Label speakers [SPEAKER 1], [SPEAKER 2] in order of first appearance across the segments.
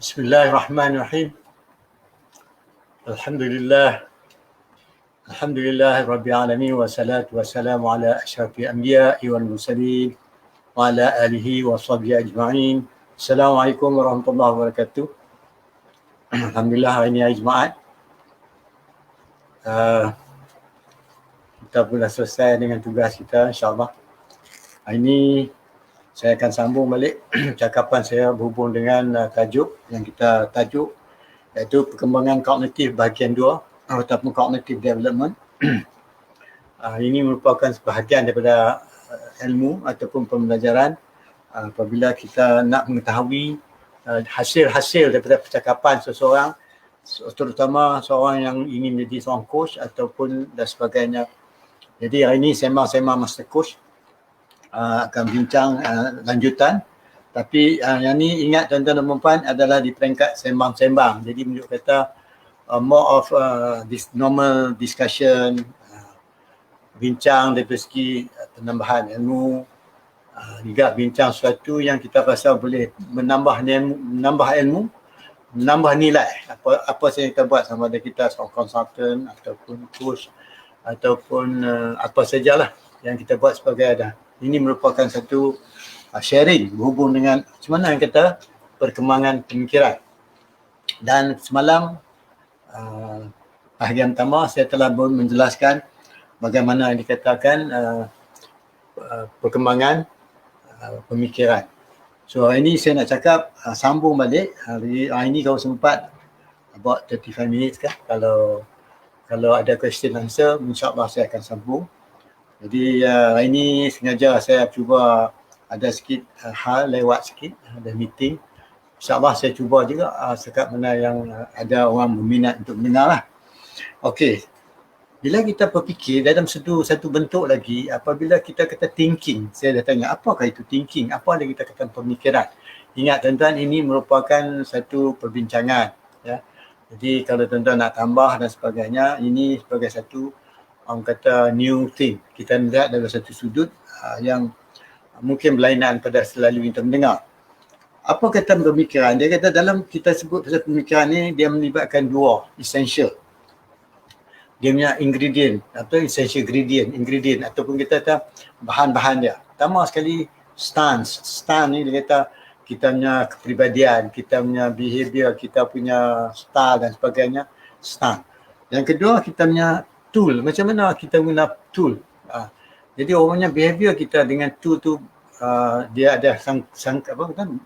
[SPEAKER 1] Bismillahirrahmanirrahim. Alhamdulillah. Alhamdulillah Rabbil Alamin wa salatu wa salamu ala asyrafil anbiya'i wal mursalin wa ala alihi wa sahbihi ajma'in. Assalamualaikum warahmatullahi wabarakatuh. Alhamdulillah hari ini hari Jumaat. Kita pun dah selesai dengan tugas kita, insyaAllah. Hari ini saya akan sambung balik cakapan saya berhubung dengan tajuk yang kita tajuk, iaitu perkembangan kognitif bahagian 2 ataupun cognitive development. Ini merupakan sebahagian daripada ilmu ataupun pembelajaran apabila kita nak mengetahui hasil-hasil daripada percakapan seseorang, terutama seorang yang ingin menjadi seorang coach ataupun dan sebagainya. Jadi hari ini sembang-sembang master coach akan bincang lanjutan, tapi yang ni ingat tuan-tuan dan puan adalah di peringkat sembang-sembang. Jadi menurut kata more of this normal discussion, bincang dari segi penambahan ilmu, juga bincang sesuatu yang kita rasa boleh menambah ilmu, menambah nilai. Apa yang kita buat, sama ada kita seorang consultant ataupun coach ataupun apa sajalah yang kita buat sebagai ada. Ini merupakan satu sharing berhubung dengan macam mana yang kata perkembangan pemikiran. Dan semalam bahagian pertama saya telah menjelaskan bagaimana dikatakan perkembangan pemikiran. So hari ini saya nak cakap sambung balik. Hari ini kalau sempat about 35 minutes kan. Kalau ada question answer, insyaAllah saya akan sambung. Jadi hari ini sengaja saya cuba ada sikit hal lewat sikit, ada meeting. InsyaAllah saya cuba juga sekat mana yang ada orang berminat untuk mendengar lah. Okey, bila kita berfikir dalam satu bentuk lagi, apabila kita kata thinking, saya dah tanya apakah itu thinking, apa lagi kita kata pemikiran. Ingat tuan-tuan, ini merupakan satu perbincangan. Ya. Jadi kalau tuan-tuan nak tambah dan sebagainya, ini sebagai satu orang kata new thing. Kita melihat dari satu sudut yang mungkin berlainan pada selalu kita mendengar. Apa kata pemikiran? Dia kata dalam kita sebut pasal pemikiran ni, dia melibatkan dua essential. Dia punya ingredient atau essential ingredient ataupun kita kata bahan-bahan dia. Pertama sekali stance. Stance ni dia kata kita punya kepribadian, kita punya behavior, kita punya style dan sebagainya. Stance. Yang kedua kita punya tool, macam mana kita guna tool. Jadi orangnya behavior kita dengan tool tu dia ada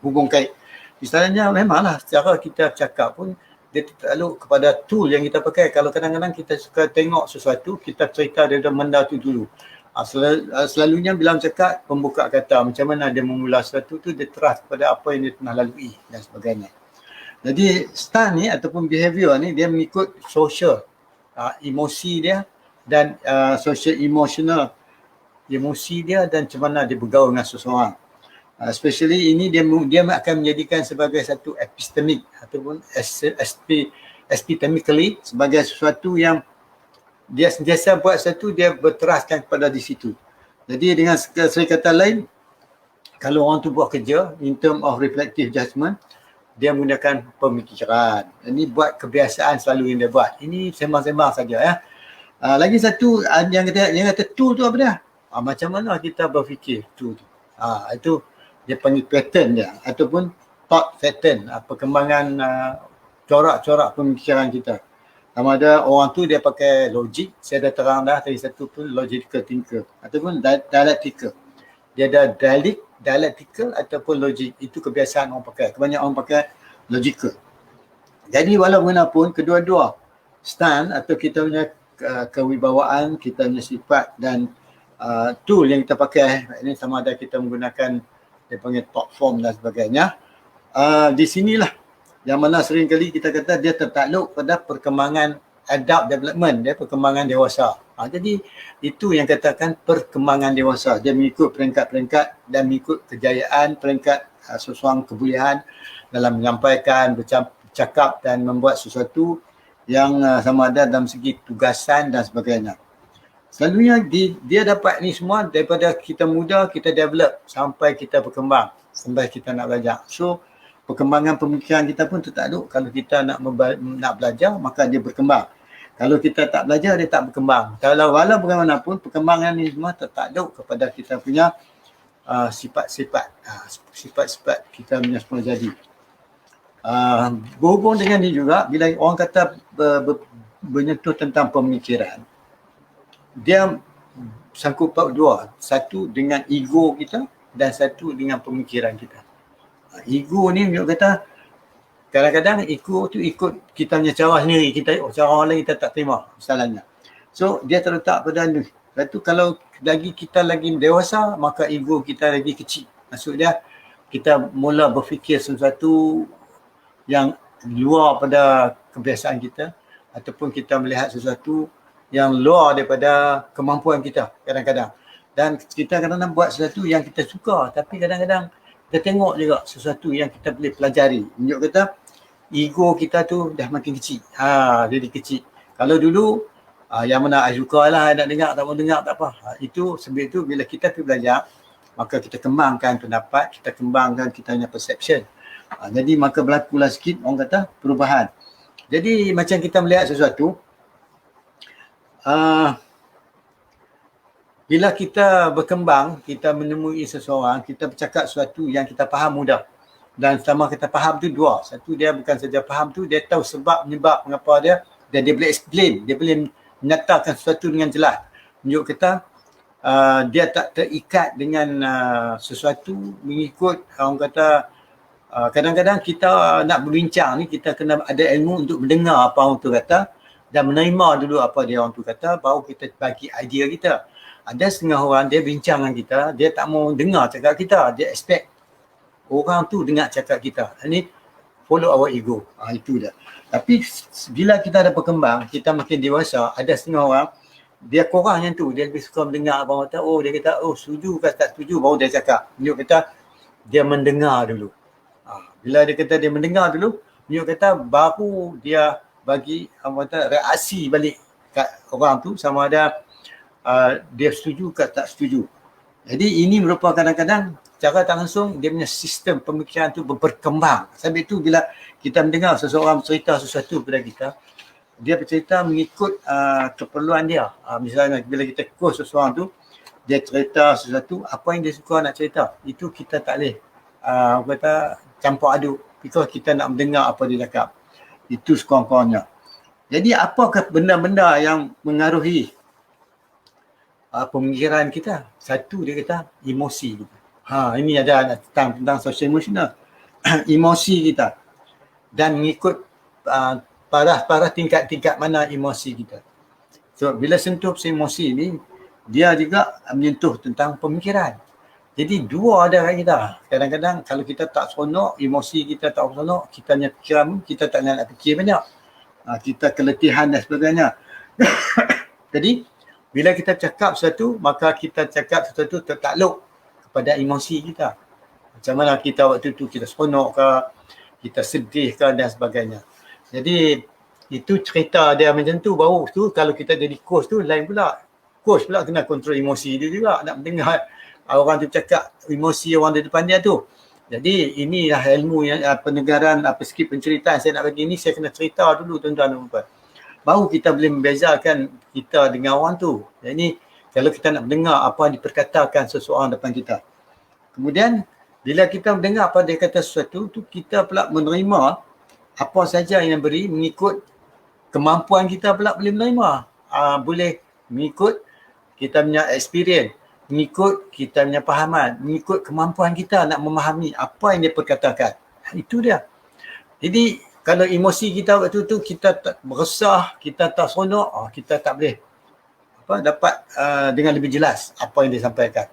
[SPEAKER 1] hubung kait. Misalnya memanglah secara kita cakap pun dia tertakluk kepada tool yang kita pakai. Kalau kadang-kadang kita suka tengok sesuatu, kita cerita daripada benda tu dulu. Selalunya bila cakap pembuka kata, macam mana dia memula sesuatu tu, dia terus kepada apa yang dia pernah lalui dan sebagainya. Jadi style ni ataupun behavior ni dia mengikut social, emosi dia dan social emotional emosi dia dan macam mana dia bergaul dengan seseorang. Especially ini dia akan menjadikan sebagai satu epistemic ataupun epistemically sebagai sesuatu yang dia sentiasa buat sesuatu, dia berteraskan kepada di situ. Jadi dengan kata lain, kalau orang tu buat kerja in term of reflective judgment, dia menggunakan pemikiran. Ini buat kebiasaan selalu yang dia buat. Ini sembang-sembang saja ya. Lagi satu yang kata tool tu apa dia? Macam mana kita berfikir tool tu. Itu dia panggil pattern dia ataupun thought pattern, perkembangan corak-corak pemikiran kita. Sama ada orang tu dia pakai logik, saya dah terang dah tadi satu pun logical thinker ataupun dialectical. Dia ada dialectical ataupun logik, itu kebiasaan orang pakai. Kebanyakan orang pakai logical. Jadi walaupun kedua-dua stand atau kita punya kewibawaan, kita punya sifat dan tool yang kita pakai, ini sama ada kita menggunakan dia panggil thought form dan sebagainya. Di sinilah yang mana seringkali kita kata dia tertakluk pada perkembangan adult development, dia perkembangan dewasa. Jadi itu yang katakan perkembangan dewasa. Dia mengikut peringkat-peringkat dan mengikut kejayaan peringkat seseorang kebolehan dalam menyampaikan, bercakap dan membuat sesuatu yang sama ada dalam segi tugasan dan sebagainya. Selalunya dia dapat ni semua daripada kita muda, kita develop sampai kita berkembang, sampai kita nak belajar. So perkembangan pemikiran kita pun tertakluk. Kalau kita nak belajar, maka dia berkembang. Kalau kita tak belajar, dia tak berkembang. Kalau walau bagaimanapun, perkembangan ni semua tertakluk kepada kita punya sifat-sifat kita punya semua jadi. Berhubung dengan ni juga, bila orang kata menyentuh tentang pemikiran, dia sangkut paut dua. Satu dengan ego kita dan satu dengan pemikiran kita. Ego ni menurut kata kadang-kadang ego tu ikut kita punya cara sendiri, cara orang lain kita tak terima misalnya. So dia terletak pada ni. Lepas tu kalau kita lagi dewasa, maka ego kita lagi kecil. Maksudnya kita mula berfikir sesuatu yang luar pada kebiasaan kita, ataupun kita melihat sesuatu yang luar daripada kemampuan kita kadang-kadang. Dan kita kadang-kadang buat sesuatu yang kita suka, tapi kadang-kadang kita tengok juga sesuatu yang kita boleh pelajari. Menunjuk kata ego kita tu dah makin kecil. Jadi kecil. Kalau dulu yang mana I suka lah, I nak dengar, tak mau dengar, tak apa. Itu sebab itu bila kita pergi belajar, maka kita kembangkan pendapat, kita kembangkan kita punya perception. Jadi maka berlakulah sikit orang kata perubahan. Jadi macam kita melihat sesuatu, bila kita berkembang, kita menemui seseorang, kita bercakap sesuatu yang kita faham mudah. Dan selama kita faham tu dua. Satu, dia bukan saja faham tu, dia tahu sebab menyebab mengapa dia, dan dia boleh explain, dia boleh menyatakan sesuatu dengan jelas. Menunjuk kita dia tak terikat dengan sesuatu mengikut orang kata kadang-kadang kita nak berbincang ni, kita kena ada ilmu untuk mendengar apa orang tu kata dan menerima dulu apa dia orang tu kata, baru kita bagi idea kita. Ada setengah orang dia bincang dengan kita, dia tak mau dengar cakap kita, dia expect orang tu dengar cakap kita. Ini follow our ego. Itu dah. Tapi bila kita dah berkembang, kita makin dewasa, ada setengah orang dia kurang yang tu, dia lebih suka mendengar apa orang kata, dia kata setuju ke tak setuju, baru dia cakap. Menunjuk kata dia mendengar dulu. Bila dia kata dia mendengar dulu, menunjuk kata baru dia bagi apa kata reaksi balik kat orang tu sama ada dia setuju ke tak setuju. Jadi ini merupakan kadang-kadang cara tak langsung dia punya sistem pemikiran tu berkembang. Sebab itu bila kita mendengar seseorang cerita sesuatu kepada kita, dia bercerita mengikut keperluan dia. Misalnya bila kita kos seseorang tu, dia cerita sesuatu, apa yang dia suka nak cerita, itu kita tak boleh kata campur aduk, because kita nak mendengar apa dia cakap. Itu sekurang-kurangnya. Jadi apakah benda-benda yang mengaruhi pemikiran kita? Satu, dia kata emosi kita. Ini ada tentang social emotional. Emosi kita. Dan mengikut parah tingkat-tingkat mana emosi kita. So bila sentuh emosi ni, dia juga menyentuh tentang pemikiran. Jadi dua ada kat kita. Kadang-kadang kalau kita tak seronok, emosi kita tak seronok, kita punya fikiran kita tak nak fikir banyak. Kita keletihan dan sebagainya. Jadi bila kita cakap sesuatu, maka kita cakap sesuatu tertakluk kepada emosi kita. Macam mana kita waktu tu kita seronok ke, kita sedih ke dan sebagainya. Jadi itu cerita dia macam tu. Baru tu kalau kita jadi coach tu lain pula. Coach pula kena kontrol emosi dia juga. Nak mendengar orang tu cakap emosi orang di depan dia tu. Jadi inilah ilmu yang penegaran skrip penceritaan saya nak bagi ni, saya kena cerita dulu tuan-tuan dan puan. Baru kita boleh membezakan kita dengan orang tu. Jadi kalau kita nak mendengar apa yang diperkatakan seseorang depan kita. Kemudian bila kita mendengar apa dia kata sesuatu tu, kita pula menerima apa saja yang beri mengikut kemampuan kita pula boleh menerima. Boleh mengikut kita punya experience, mengikut kita punya pahaman, mengikut kemampuan kita nak memahami apa yang dia perkatakan. Itu dia. Jadi kalau emosi kita waktu tu kita tak meresah, kita tak seronok, kita tak boleh dapat dengan lebih jelas apa yang dia sampaikan.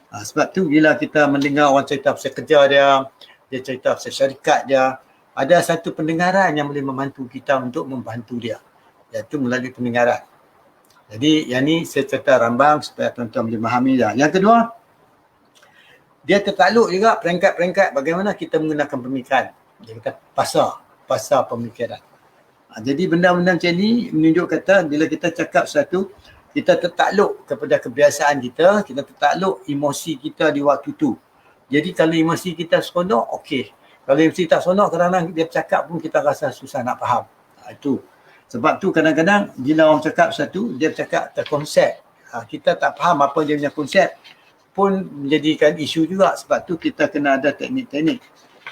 [SPEAKER 1] Sebab tu bila kita mendengar orang cerita pasal kerja dia cerita pasal syarikat dia, ada satu pendengaran yang boleh membantu kita untuk membantu dia, iaitu melalui pendengaran. Jadi yang ni saya cerita rambang supaya tuan-tuan boleh memahami dia. Yang kedua, dia tertakluk juga peringkat-peringkat bagaimana kita menggunakan pemikiran. Dia kata pasar pemikiran. Jadi benda-benda macam ni menunjuk kata bila kita cakap sesuatu, kita tertakluk kepada kebiasaan kita, kita tertakluk emosi kita di waktu tu. Jadi kalau emosi kita seronok, okey. Kalau MC tak seronok, kadang-kadang dia cakap pun kita rasa susah nak faham. Itu. Sebab tu kadang-kadang bila orang cakap satu, dia cakap terkonsep. Kita tak faham apa dia punya konsep pun menjadikan isu juga. Sebab tu kita kena ada teknik-teknik.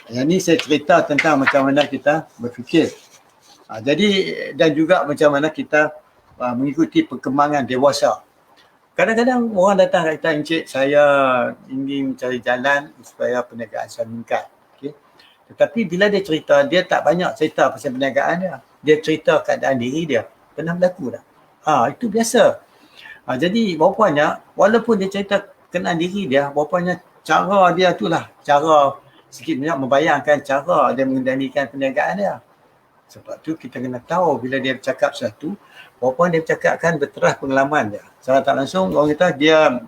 [SPEAKER 1] Yang ni saya cerita tentang macam mana kita berfikir. Jadi dan juga macam mana kita mengikuti perkembangan dewasa. Kadang-kadang orang datang kata, Encik, saya ingin cari jalan supaya perniagaan saya meningkat. Okay. Tetapi bila dia cerita, dia tak banyak cerita pasal perniagaan dia. Dia cerita keadaan diri dia. Pernah berlaku tak? Itu biasa. Jadi rupanya, walaupun dia cerita kenal diri dia, rupanya cara dia itulah, cara sikit banyak membayangkan cara dia mengendalikan perniagaan dia. Sebab tu kita kena tahu bila dia bercakap sesuatu, walaupun dia bercakapkan berterah pengalaman dia. Secara tak langsung orang kata dia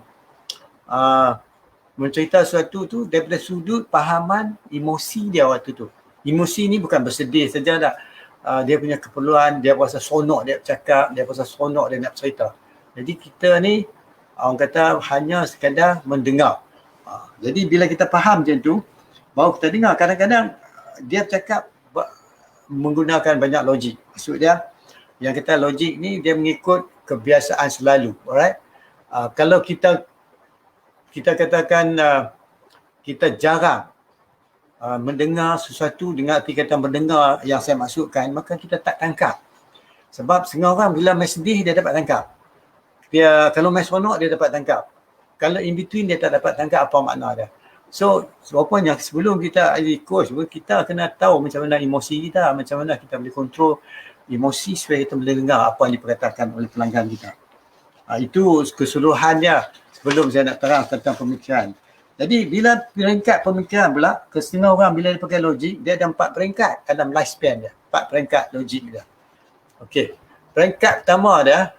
[SPEAKER 1] mencerita sesuatu tu daripada sudut fahaman emosi dia waktu tu. Emosi ni bukan bersedih saja dah. Dia punya keperluan, dia rasa seronok dia bercakap, dia rasa seronok dia nak cerita. Jadi kita ni orang kata hanya sekadar mendengar. Jadi bila kita faham macam tu, baru kita dengar. Kadang-kadang dia bercakap menggunakan banyak logik. Maksud dia, yang kita logik ni dia mengikut kebiasaan selalu. Alright? Kalau kita katakan kita jarang mendengar sesuatu dengan arti kata mendengar yang saya maksudkan, maka kita tak tangkap. Sebab setengah orang bila main sedih dia dapat tangkap. Dia kalau main seronok dia dapat tangkap. Kalau in between dia tak dapat tangkap apa makna dia. So, rupanya sebelum kita jadi coach, kita kena tahu macam mana emosi kita, macam mana kita boleh kontrol emosi supaya kita boleh dengar apa yang diperkatakan oleh pelanggan kita. Itu keseluruhannya sebelum saya nak terang tentang pemikiran. Jadi bila peringkat pemikiran pula, setengah orang bila dia pakai logik, dia ada 4 peringkat dalam lifespan dia. 4 peringkat logik dia. Okey. Peringkat pertama dia,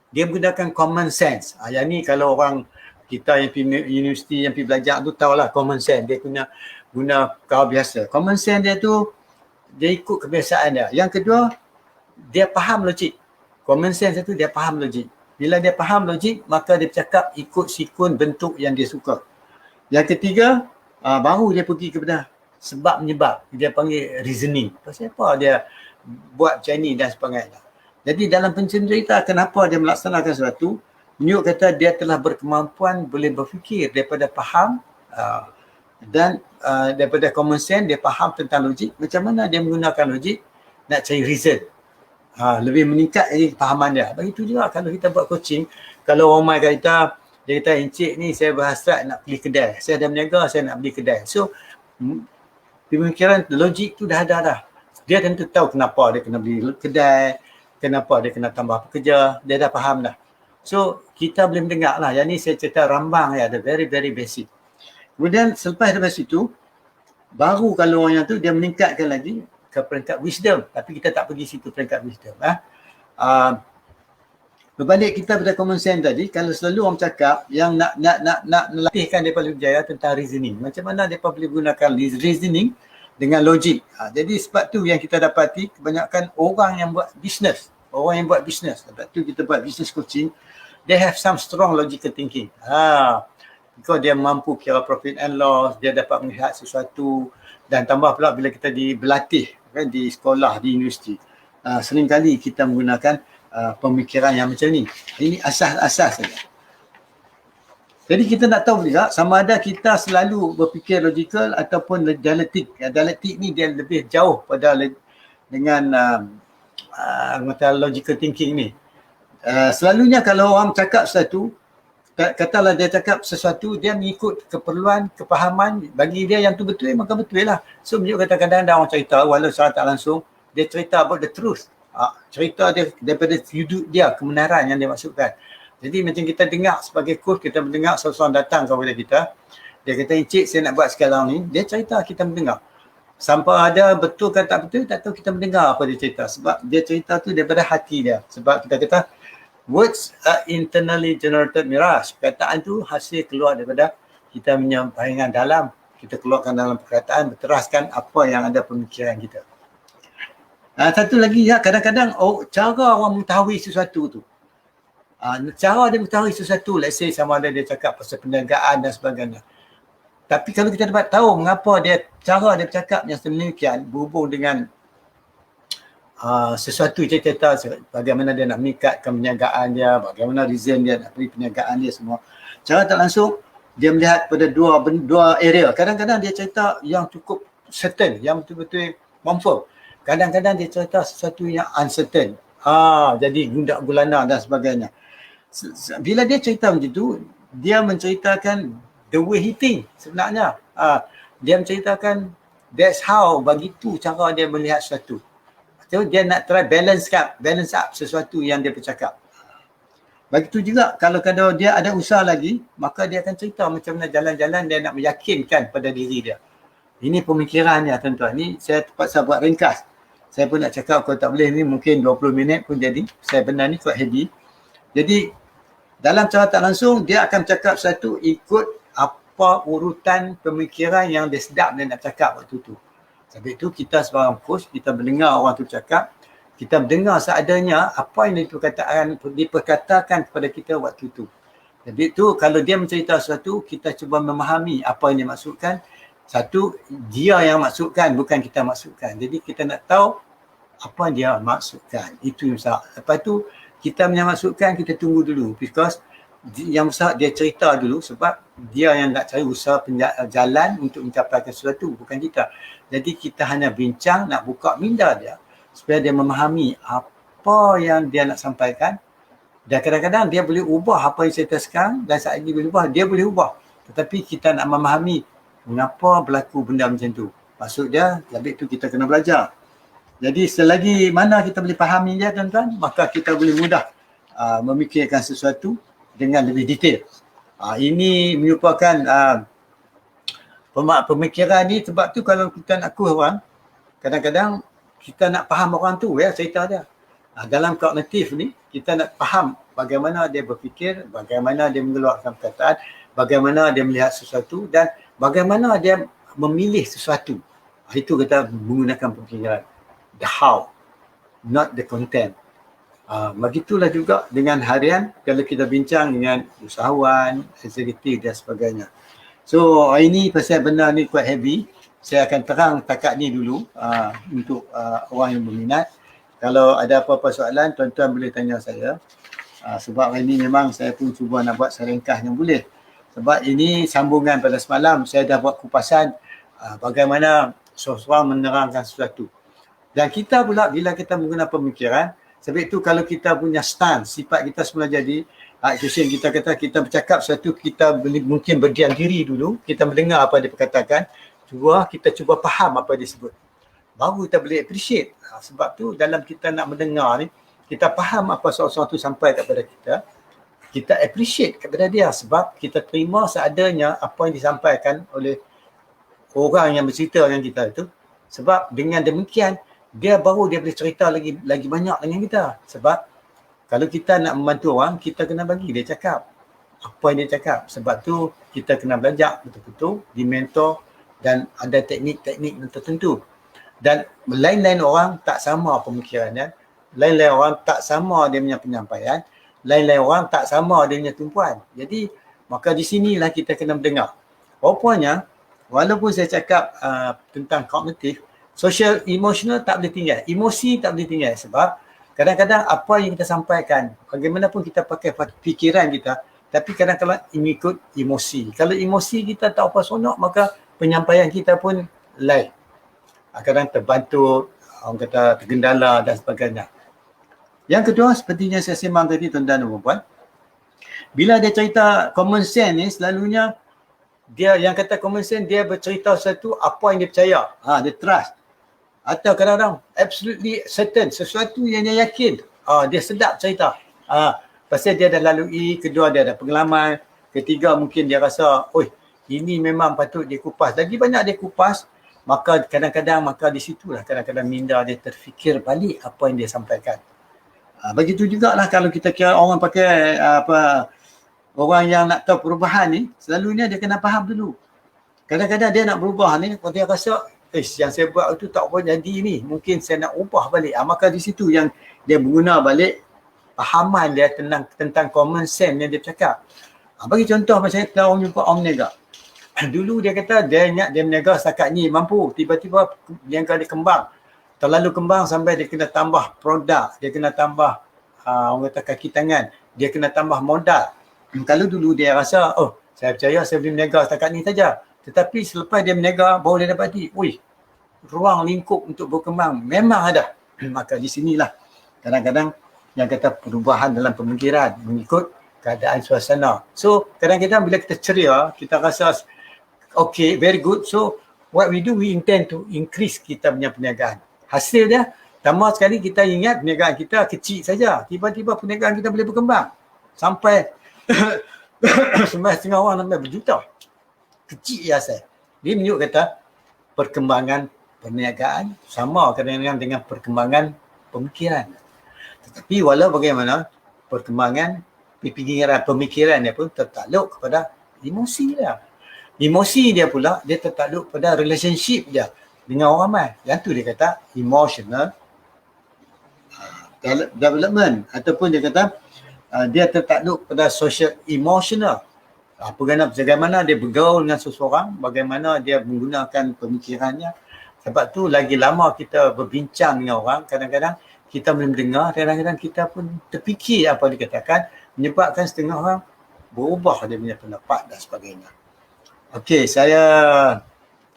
[SPEAKER 1] dia menggunakan common sense. Yang ni kalau orang kita yang pergi universiti, yang pergi belajar tu tahulah common sense. Dia guna kau biasa. Common sense dia tu, dia ikut kebiasaan dia. Yang kedua, dia faham logik. Common sense tu dia faham logik. Bila dia faham logik, maka dia bercakap ikut sikun bentuk yang dia suka. Yang ketiga, baru dia pergi kepada sebab menyebab. Dia panggil reasoning. Pasal apa dia buat macam ni dan sebagainya. Jadi dalam pencerita kenapa dia melaksanakan sesuatu, Newt kata dia telah berkemampuan boleh berfikir daripada faham dan daripada common sense, dia faham tentang logik. Macam mana dia menggunakan logik nak cari reason. Lebih meningkat lagi kefahaman dia. Begitu juga kalau kita buat coaching, kalau orang mai kata, dia kata, Encik ni saya berhasrat nak beli kedai. Saya dah berniaga, saya nak beli kedai. So, pemikiran logik tu dah ada dah. Dia tentu tahu kenapa dia kena beli kedai, kenapa dia kena tambah pekerja, dia dah faham dah. So, kita boleh mendengar lah. Yang ni saya cerita rambang ya, the very, very basic. Kemudian selepas daripada situ, baru kalau orang yang tu dia meningkatkan lagi ke peringkat wisdom. Tapi kita tak pergi situ peringkat wisdom. Berbalik kita pada common sense tadi, kalau selalu orang cakap yang nak melatihkan mereka lebih berjaya tentang reasoning. Macam mana mereka boleh gunakan reasoning dengan logik. Jadi sebab tu yang kita dapati kebanyakan orang yang buat bisnes. Orang yang buat bisnes. Sebab tu kita buat business coaching, they have some strong logical thinking. Because dia mampu kira profit and loss, dia dapat melihat sesuatu dan tambah pula bila kita berlatih kan, di sekolah, di universiti. Seringkali kita menggunakan pemikiran yang macam ni. Ini asas-asas saja. Jadi kita nak tahu juga sama ada kita selalu berfikir logikal ataupun dialektik. Dialektik ni dia lebih jauh pada dengan logical thinking ni. Selalunya kalau orang cakap sesuatu, katalah dia cakap sesuatu, dia mengikut keperluan, kefahaman, bagi dia yang tu betul, maka betul lah. So menunjuk kadang-kadang orang cerita, walau secara tak langsung, dia cerita about the truth. Cerita dia daripada sudut dia, kebenaran yang dia maksudkan. Jadi macam kita dengar sebagai coach, kita mendengar seseorang datang kepada kita, dia kata, Encik saya nak buat sekarang ni, dia cerita kita mendengar. Sampai ada betul ke tak betul, tak tahu, kita mendengar apa dia cerita. Sebab dia cerita tu daripada hati dia. Sebab kita kata, words are internally generated mirage. Perkataan tu hasil keluar daripada kita punya bayangan dalam. Kita keluarkan dalam perkataan, berteraskan apa yang ada pemikiran kita. Satu lagi ya, kadang-kadang cara orang mengetahui sesuatu tu. Cara dia mengetahui sesuatu, let's say sama ada dia cakap pasal perniagaan dan sebagainya. Tapi kalau kita dapat tahu mengapa cara dia bercakap yang sedemikian berhubung dengan sesuatu cerita bagaimana dia nak meningkatkan perniagaan dia, bagaimana reason dia nak beri perniagaan dia semua. Cara tak langsung dia melihat pada dua area. Kadang-kadang dia cerita yang cukup certain, yang betul-betul confirm. Kadang-kadang dia cerita sesuatu yang uncertain. Jadi gundak gulana dan sebagainya. Bila dia cerita macam tu, dia menceritakan the way he think sebenarnya. Dia menceritakan that's how, begitu cara dia melihat sesuatu. So, dia nak try balance up sesuatu yang dia bercakap. Begitu juga kalau dia ada usaha lagi, maka dia akan cerita macam mana jalan-jalan dia nak meyakinkan pada diri dia. Ini pemikirannya tuan-tuan. Ini saya terpaksa buat ringkas. Saya pun nak cakap kalau tak boleh ni mungkin 20 minit pun jadi. Saya benar ni quite heavy. Jadi dalam cara tak langsung dia akan cakap sesuatu ikut apa urutan pemikiran yang dia sedap dia nak cakap waktu tu. Sebab itu kita sebarang coach, kita mendengar orang tu cakap, kita mendengar seadanya apa yang diperkatakan kepada kita waktu tu. Jadi itu kalau dia mencerita sesuatu, kita cuba memahami apa yang dia maksudkan. Satu, dia yang maksudkan, bukan kita maksudkan. Jadi kita nak tahu apa yang dia maksudkan. Itu yang besar. Lepas tu, kita punya maksudkan, kita tunggu dulu. Because yang besar dia cerita dulu sebab dia yang nak cari usaha jalan untuk mencapaikan sesuatu, bukan kita. Jadi kita hanya bincang, nak buka minda dia supaya dia memahami apa yang dia nak sampaikan. Dan kadang-kadang dia boleh ubah apa yang cerita sekarang dan saat ini boleh ubah, dia boleh ubah. Tetapi kita nak memahami mengapa berlaku benda macam tu. Maksud dia, lebih tu kita kena belajar. Jadi selagi mana kita boleh fahami dia tuan-tuan, maka kita boleh mudah memikirkan sesuatu dengan lebih detail. Ini merupakan pemikiran ni sebab tu kalau kita nak kurus orang, kadang-kadang kita nak faham orang tu cerita dia. Dalam kognitif ni, kita nak faham bagaimana dia berfikir, bagaimana dia mengeluarkan perkataan, bagaimana dia melihat sesuatu dan bagaimana dia memilih sesuatu. Itu kita menggunakan pemikiran. The how, not the content. Begitulah juga dengan harian kalau kita bincang dengan usahawan, eksekutif dan sebagainya. So ini pasal benda ni quite heavy. Saya akan terang takat ni dulu untuk orang yang berminat. Kalau ada apa-apa soalan, tuan-tuan boleh tanya saya. Sebab hari ni memang saya pun cuba nak buat seringkas yang boleh. Sebab ini sambungan pada semalam, saya dah buat kupasan bagaimana seseorang menerangkan sesuatu. Dan kita pula bila kita menggunakan pemikiran, sebab itu kalau kita punya stance, sifat kita semula jadi, kita kata kita bercakap sesuatu, kita mungkin berdiam diri dulu, kita mendengar apa dia perkatakan, kita cuba faham apa dia sebut. Baru kita boleh appreciate. Sebab tu dalam kita nak mendengar ni, kita faham apa seorang tu sampai kepada kita, kita appreciate kepada dia sebab kita terima seadanya apa yang disampaikan oleh orang yang bercerita dengan kita itu. Sebab dengan demikian, dia boleh cerita lagi banyak dengan kita. Sebab kalau kita nak membantu orang, kita kena bagi dia cakap apa yang dia cakap. Sebab tu kita kena belajar betul-betul, di mentor dan ada teknik-teknik tertentu. Dan lain-lain orang tak sama pemikirannya, lain-lain orang tak sama dia punya penyampaian, lain-lain orang tak sama dia punya tumpuan. Jadi maka di sinilah kita kena mendengar. Rupanya walaupun saya cakap tentang kognitif, social emotional tak boleh tinggal, emosi tak boleh tinggal sebab kadang-kadang apa yang kita sampaikan, bagaimanapun kita pakai fikiran kita, tapi kadang-kadang mengikut emosi. Kalau emosi kita tak apa sonok, maka penyampaian kita pun lain. Kadang terbantu, orang kata tergendala dan sebagainya. Yang kedua, sepertinya saya sembang tadi tuan-tuan dan puan-puan, bila dia cerita common sense ni, selalunya dia yang kata common sense, dia bercerita sesuatu apa yang dia percaya, dia trust. Atau kadang-kadang absolutely certain, sesuatu yang dia yakin, dia sedap cerita. Pasal dia dah lalui, kedua dia ada pengalaman, ketiga mungkin dia rasa, ini memang patut dia kupas. Lagi banyak dia kupas, maka kadang-kadang di situlah kadang-kadang minda dia terfikir balik apa yang dia sampaikan. Begitu jugalah kalau kita kira orang pakai orang yang nak tahu perubahan ni, selalunya dia kena faham dulu. Kadang-kadang dia nak berubah ni, kalau dia rasa yang saya buat itu tak boleh jadi ni, mungkin saya nak ubah balik. Maka di situ yang dia guna balik pahaman dia tentang common sense yang dia cakap. Bagi contoh macam kita orang jumpa Om Nega. Dulu dia kata dia ingat dia berniaga setakat ni mampu, tiba-tiba niaga dia kembang. Terlalu kembang sampai dia kena tambah produk, dia kena tambah orang kata kaki tangan, dia kena tambah modal. Kalau dulu dia rasa, oh saya percaya saya boleh berniaga setakat ni saja. Tetapi selepas dia berniaga, baru dia dapati, ruang lingkup untuk berkembang memang ada. Maka di sinilah kadang-kadang yang kata perubahan dalam pemikiran mengikut keadaan suasana. So kadang-kadang bila kita ceria, kita rasa okay, very good. So what we do, we intend to increase kita punya perniagaan. Hasil dia, tambah sekali kita ingat perniagaan kita kecil saja. Tiba-tiba perniagaan kita boleh berkembang. Sampai 9.5 orang sampai berjuta. Kecil asal. Dia menunjuk kata perkembangan perniagaan sama kadang-kadang dengan perkembangan pemikiran. Tetapi walau bagaimana, perkembangan pemikiran dia pun tertakluk kepada emosi dia. Emosi dia pula, dia tertakluk pada relationship dia dengan orang ramai. Yang tu dia kata emotional development, ataupun dia kata dia tertakluk pada social emotional. Bagaimana dia bergaul dengan seseorang, bagaimana dia menggunakan pemikirannya. Sebab tu lagi lama kita berbincang dengan orang, kadang-kadang kita boleh mendengar, kadang-kadang kita pun terfikir apa dia katakan, menyebabkan setengah orang berubah dia punya pendapat dan sebagainya. Okey, saya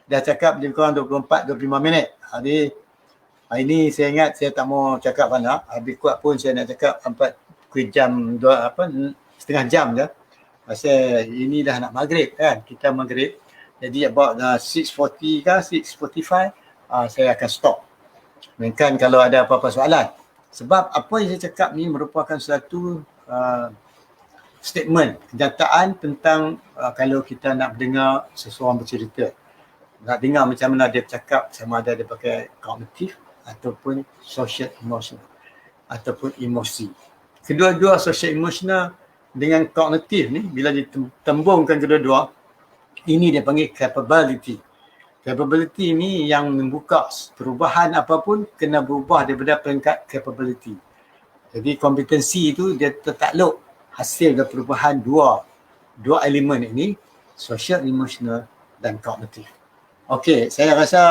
[SPEAKER 1] dah cakap lebih kurang 24-25 minit. Hari ini saya ingat saya tak mau cakap banyak. Habis kuat pun saya nak cakap 4 jam, setengah jam je. Pasal ini dah nak maghrib kan, kita maghrib. Jadi about 6:40 ke 6:45 saya akan stop. Melainkan kalau ada apa-apa soalan. Sebab apa yang saya cakap ni merupakan satu statement, kenyataan tentang kalau kita nak dengar seseorang bercerita. Nak dengar macam mana dia bercakap, sama ada dia pakai kognitif ataupun social emotional ataupun emosi. Kedua-dua social emotional dengan kognitif ni, bila ditembungkan kedua-dua, ini dia panggil capability. Capability ni yang membuka perubahan apapun kena berubah daripada peringkat capability. Jadi kompetensi itu dia tertakluk hasil dari perubahan dua elemen ini, social, emotional dan kognitif. Okey, saya rasa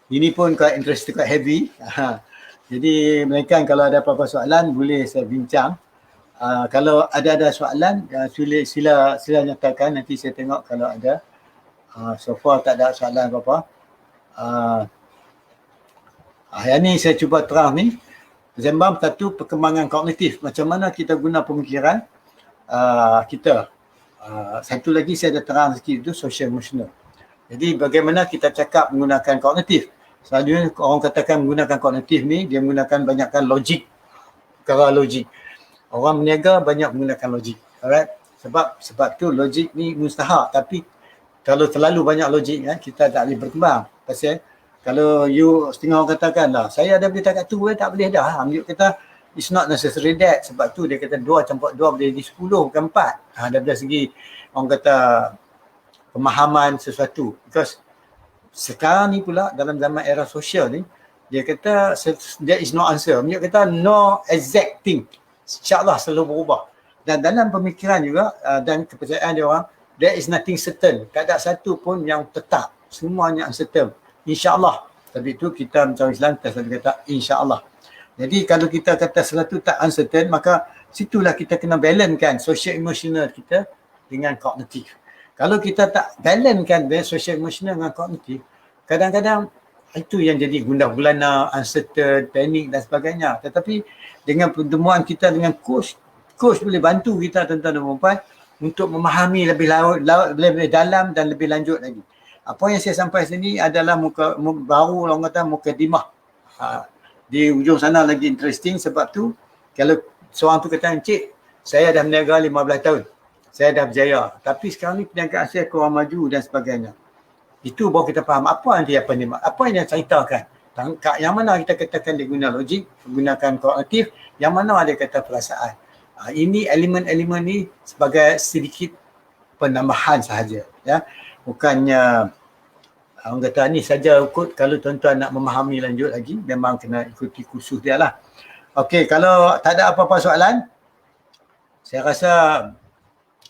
[SPEAKER 1] ini pun quite interesting, quite heavy. Jadi melainkan kalau ada apa-apa soalan boleh saya bincang. Kalau ada soalan sila nyatakan, nanti saya tengok kalau ada. So far tak ada soalan apa-apa. Yang ni saya cuba terang ni. Zembam satu, perkembangan kognitif. Macam mana kita guna pemikiran kita. Satu lagi saya ada terang sikit itu social emotional. Jadi bagaimana kita cakap menggunakan kognitif. Selalunya orang katakan menggunakan kognitif ni, dia menggunakan banyakkan logik. Perkara logik. Orang berniaga banyak menggunakan logik. Alright? Sebab tu logik ni mustahak. Tapi kalau terlalu banyak logik kita tak boleh berkembang. Pasal kalau you setengah orang katakan lah, saya ada boleh takat tu, tak boleh dah. Ambil kata it's not necessary that. Sebab tu dia kata 2 campur 2 boleh jadi 10 bukan 4. Dari segi orang kata pemahaman sesuatu. Because sekarang ni pula dalam zaman era sosial ni, dia kata there is no answer. Dia kata no exact thing. InsyaAllah selalu berubah. Dan dalam pemikiran juga dan kepercayaan dia orang, there is nothing certain. Tak ada satu pun yang tetap. Semuanya uncertain. InsyaAllah. Tapi itu kita macam Islam, kita selalu kata insyaAllah. Jadi kalau kita kata sesuatu tak uncertain, maka situlah kita kena balancekan social emotional kita dengan kognitif. Kalau kita tak balancekan social emotional dengan kognitif, kadang-kadang itu yang jadi gundah gulana, uncertain, panik dan sebagainya. Tetapi dengan pertemuan kita dengan coach boleh bantu kita tuan-tuan dan puan-puan untuk memahami lebih dalam dan lebih lanjut lagi. Apa yang saya sampai sini adalah baru orang kata mukadimah. Di ujung sana lagi interesting, sebab tu kalau seorang tu kata, encik saya dah berniaga 15 tahun. Saya dah berjaya. Tapi sekarang ni perniagaan saya kurang maju dan sebagainya. Itu baru kita faham apa yang dia ceritakan. Yang mana kita katakan dia guna logik, menggunakan kognitif, yang mana dia kata perasaan. Ini elemen-elemen ni sebagai sedikit penambahan sahaja. Ya. Bukannya orang kata ni saja ikut. Kalau tuan-tuan nak memahami lanjut lagi, memang kena ikuti kursus dia lah. Okey, kalau tak ada apa-apa soalan, saya rasa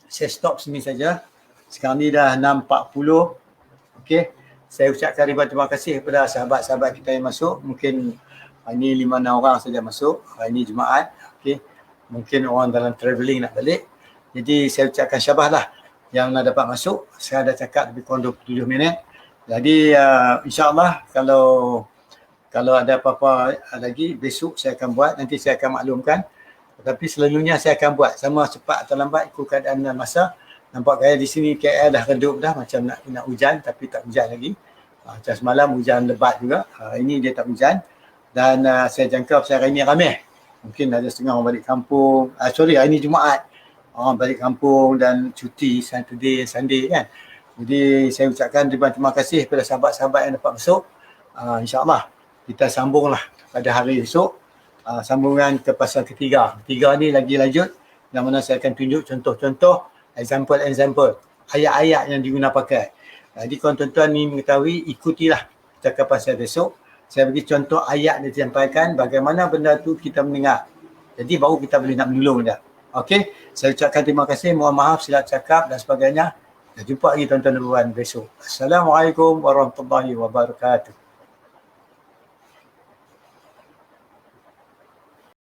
[SPEAKER 1] saya stop sini saja. Sekarang ni dah 6.40. Okey. Saya ucapkan ribuan terima kasih kepada sahabat-sahabat kita yang masuk. Mungkin hari ni 5-6 orang saja masuk. Hari ni Jumaat. Okey. Mungkin orang dalam travelling nak balik. Jadi saya ucapkan syabas lah yang nak dapat masuk. Saya dah cakap lebih kurang 27 minit. Jadi insyaAllah kalau ada apa-apa lagi besok saya akan buat. Nanti saya akan maklumkan. Tetapi selalunya saya akan buat sama cepat atau lambat ikut keadaan dan masa. Nampak gaya di sini KL dah redup dah, macam nak hujan tapi tak hujan lagi. Macam semalam hujan lebat juga. Ini dia tak hujan. Dan saya jangka pasal hari ini ramai. Mungkin ada setengah orang balik kampung. Hari ini Jumaat. Orang balik kampung dan cuti Saturday, Sunday kan. Jadi saya ucapkan ribuan terima kasih kepada sahabat-sahabat yang dapat masuk. InsyaAllah kita sambunglah pada hari esok. Sambungan ke pasal ketiga. Ketiga ni lagi lanjut. Yang mana saya akan tunjuk contoh-contoh, example, ayat-ayat yang diguna pakai. Jadi tuan-tuan ni mengetahui, ikutilah cakapan saya besok. Saya bagi contoh ayat yang disampaikan, bagaimana benda tu kita mendengar. Jadi baru kita boleh nak menolong dia. Okey, saya ucapkan terima kasih, mohon maaf silap cakap dan sebagainya. Dan jumpa lagi tuan-tuan dan puan besok. Assalamualaikum warahmatullahi wabarakatuh.